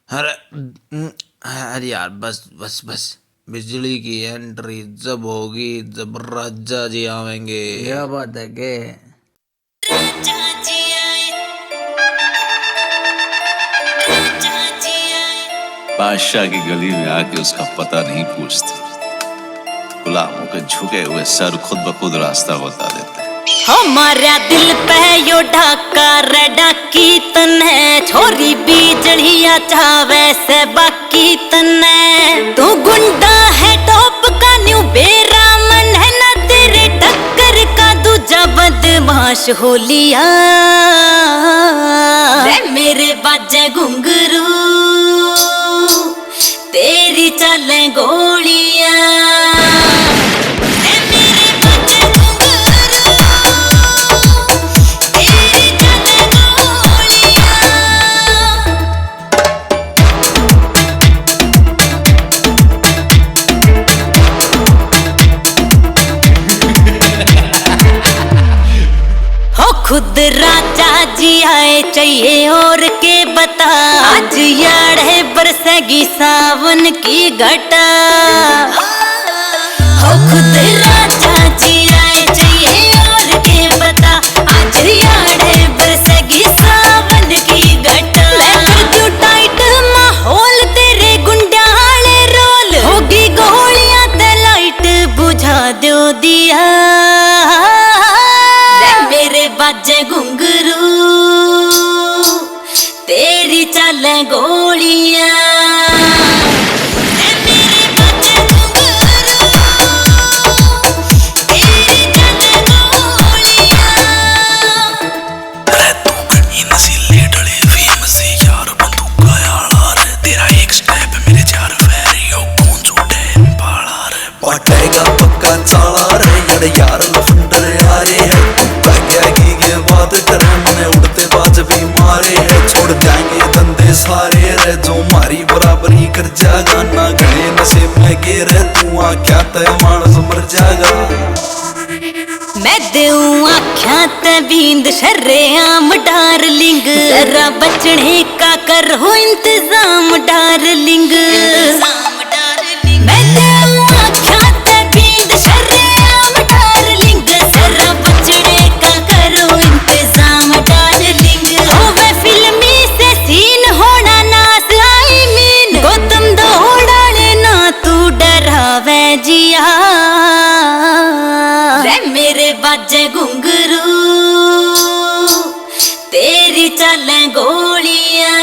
अरे अरे यार, बस बस बस। बिजली की एंट्री जब होगी जब राजा जी आवेंगे। क्या बात है के बादशाह की गली में आके उसका पता नहीं पूछते, गुलामों के झुके हुए सर खुद ब खुद रास्ता बता देते। हमारा दिल पे यो ढाका रे डाकी तने, छोरी बिजलिया चावे से बाकी तने। तू गुंडा है टॉप का न्यू बेरा मन है ना, तेरे टक्कर का दूजा बदमाश हो लिया रे मेरे बाजे घुंघरू, तेरी चले गोलियां। खुद राजा जी आए चाहिए और के बता, आज यार है बरसेगी सावन की घटा। हो खुद राजा जी आए चाहिए और के बता, आज यार है बरसेगी सावन की घटा। मैं कर दूं टाइट माहौल तेरे गुंडाले रोल, होगी गोलियां ते लाइट बुझा दो दिया बाजे घुंघरू, तेरी चले गोलियां। पक्का चाला रे यार यार लफंडर यारे है, की बात करे मने उड़ते बाज भी मारे है। छोड़ जाएंगे धंधे सारे रे जो मारी बराबरी कर जागा, ना गए नशे में गिरे तू आख्या तय मानस मर जागा। मैं देऊं आख्या ते बींद शर्रे आम डार्लिंग, जरा बचने का कर हो इंतजाम डार्लिंग। मैं देऊं आख्या ते बींद शर्रे आम डार्लिंग, जरा बचने का करो इंतजाम डार्लिंग। होवे फिल्मी से सीन होना नास आई मीन, गौतम दौड़ाने ना तू डरावे जिया रे मेरे बाजे घुंघरू, तेरी चले गोलियां।